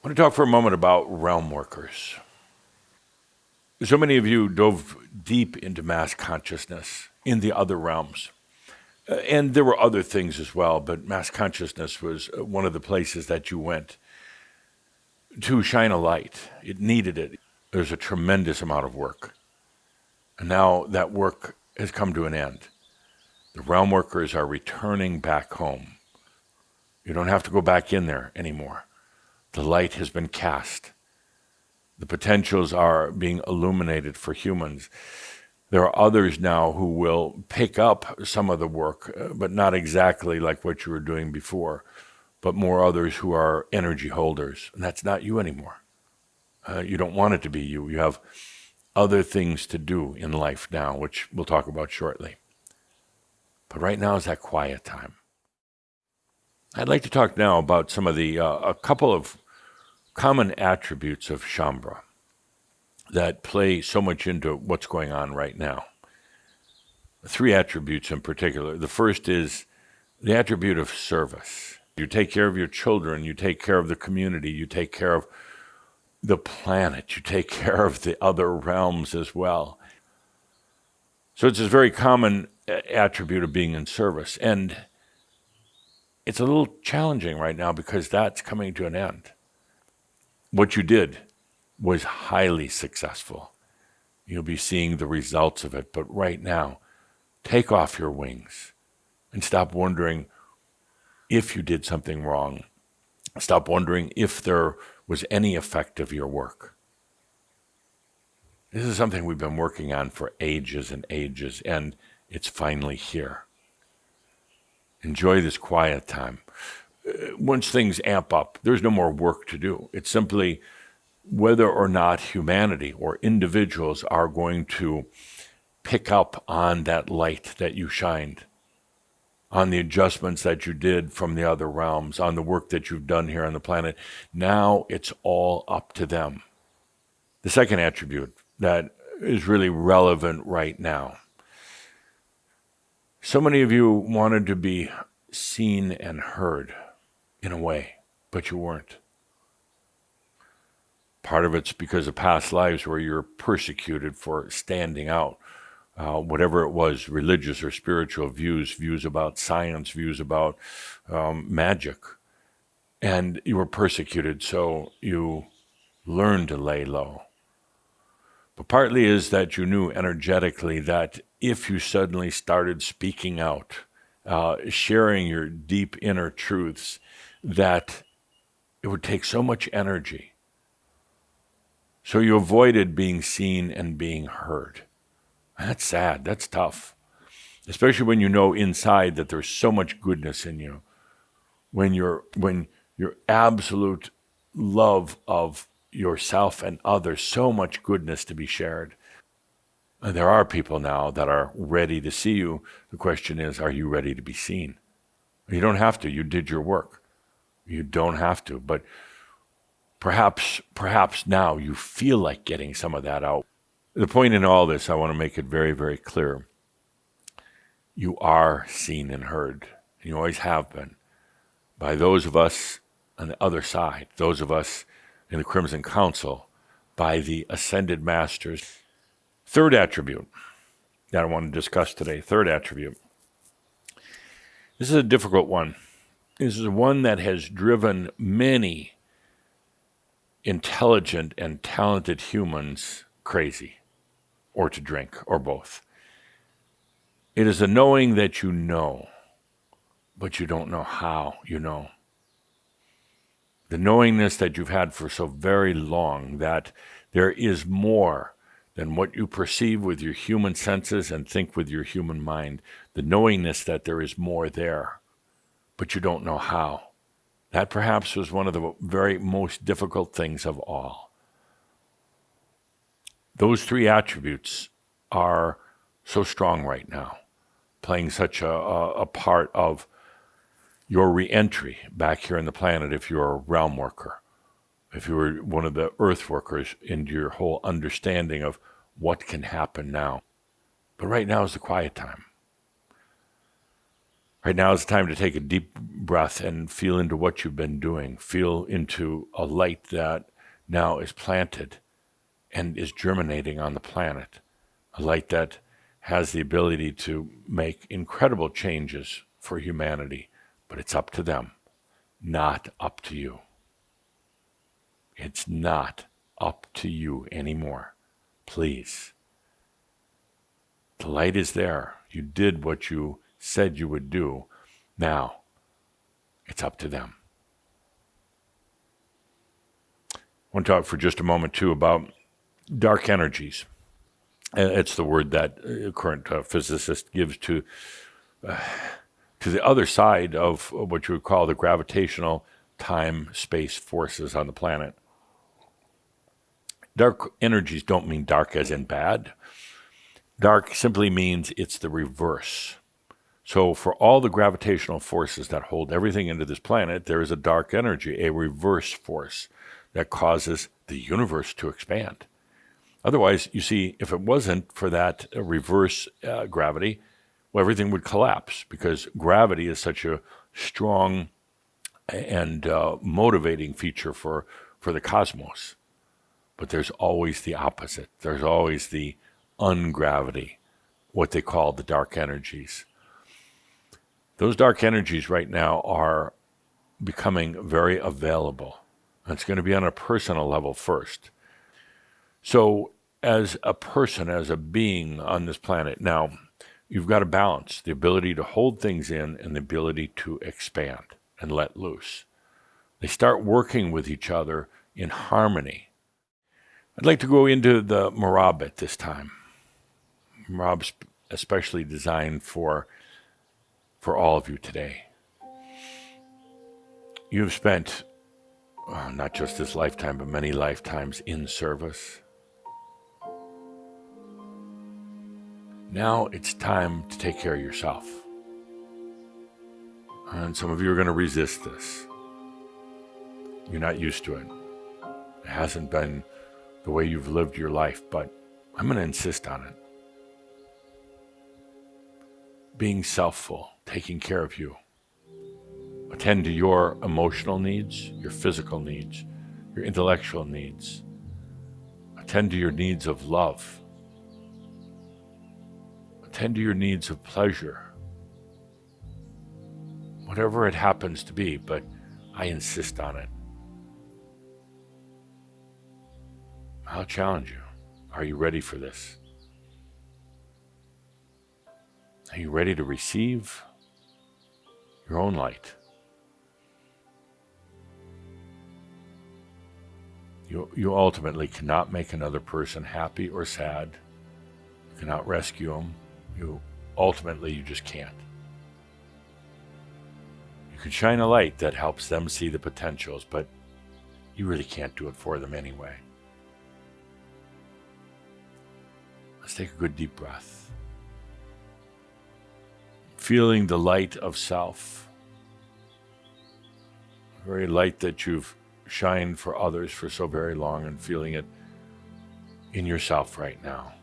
I want to talk for a moment about realm workers. So many of you dove deep into mass consciousness in the other realms. And there were other things as well, but mass consciousness was one of the places that you went to shine a light. It needed it. There's a tremendous amount of work. And now that work has come to an end. The realm workers are returning back home. You don't have to go back in there anymore. The light has been cast. The potentials are being illuminated for humans. There are others now who will pick up some of the work, but not exactly like what you were doing before, but more others who are energy holders. And that's not you anymore. You don't want it to be you. You have other things to do in life now, which we'll talk about shortly. But right now is that quiet time. I'd like to talk now about some of the, a couple of common attributes of Shaumbra that play so much into what's going on right now. Three attributes in particular. The first is the attribute of service. You take care of your children, you take care of the community, you take care of the planet, you take care of the other realms as well. So it's this very common attribute of being in service. And it's a little challenging right now because that's coming to an end. What you did was highly successful. You'll be seeing the results of it. But right now, take off your wings and stop wondering if you did something wrong. Stop wondering if there was any effect of your work. This is something we've been working on for ages and ages, and it's finally here. Enjoy this quiet time. Once things amp up, there's no more work to do. It's simply whether or not humanity or individuals are going to pick up on that light that you shined, on the adjustments that you did from the other realms, on the work that you've done here on the planet. Now it's all up to them. The second attribute that is really relevant right now. So many of you wanted to be seen and heard in a way, but you weren't. Part of it's because of past lives where you're persecuted for standing out. Whatever it was, religious or spiritual views about science, views about magic. And you were persecuted, so you learned to lay low. But partly is that you knew energetically that if you suddenly started speaking out, sharing your deep inner truths, that it would take so much energy. So you avoided being seen and being heard. That's sad. That's tough. Especially when you know inside that there's so much goodness in you. When your absolute love of yourself and others, so much goodness to be shared. And there are people now that are ready to see you. The question is, are you ready to be seen? You don't have to. You did your work. You don't have to. But perhaps now you feel like getting some of that out. The point in all this, I want to make it very, very clear. You are seen and heard. And you always have been. By those of us on the other side, those of us in the Crimson Council, by the Ascended Masters. Third attribute that I want to discuss today, third attribute. This is a difficult one. This is one that has driven many intelligent and talented humans crazy, or to drink, or both. It is a knowing that you know, but you don't know how you know. The knowingness that you've had for so very long that there is more than what you perceive with your human senses and think with your human mind. The knowingness that there is more there, but you don't know how. That perhaps was one of the very most difficult things of all. Those three attributes are so strong right now, playing such a part of your re-entry back here on the planet if you're a realm worker, if you were one of the earth workers, into your whole understanding of what can happen now. But right now is the quiet time. Right now is the time to take a deep breath and feel into what you've been doing. Feel into a light that now is planted and is germinating on the planet. A light that has the ability to make incredible changes for humanity, but it's up to them, not up to you. It's not up to you anymore. Please. The light is there. You did what you said you would do. Now, it's up to them. I want to talk for just a moment, too, about dark energies. It's the word that a current physicist gives to the other side of what you would call the gravitational time-space forces on the planet. Dark energies don't mean dark as in bad. Dark simply means it's the reverse. So for all the gravitational forces that hold everything into this planet, there is a dark energy, a reverse force that causes the universe to expand. Otherwise, you see, if it wasn't for that reverse gravity, well, everything would collapse because gravity is such a strong and motivating feature for the cosmos. But there's always the opposite. There's always the ungravity, what they call the dark energies. Those dark energies right now are becoming very available. It's going to be on a personal level first. So as a person, as a being on this planet, now you've got to balance the ability to hold things in and the ability to expand and let loose. They start working with each other in harmony. I'd like to go into the Marab at this time. Marab's especially designed for all of you today. You've spent not just this lifetime, but many lifetimes in service. Now it's time to take care of yourself. And some of you are going to resist this. You're not used to it. It hasn't been the way you've lived your life, but I'm going to insist on it. Being selfful, taking care of you. Attend to your emotional needs, your physical needs, your intellectual needs. Attend to your needs of love. Attend to your needs of pleasure. Whatever it happens to be, but I insist on it. I'll challenge you. Are you ready for this? Are you ready to receive your own light? You ultimately cannot make another person happy or sad. You cannot rescue them. You just can't. You can shine a light that helps them see the potentials, but you really can't do it for them anyway. Let's take a good deep breath. Feeling the light of self. The very light that you've shined for others for so very long, and feeling it in yourself right now.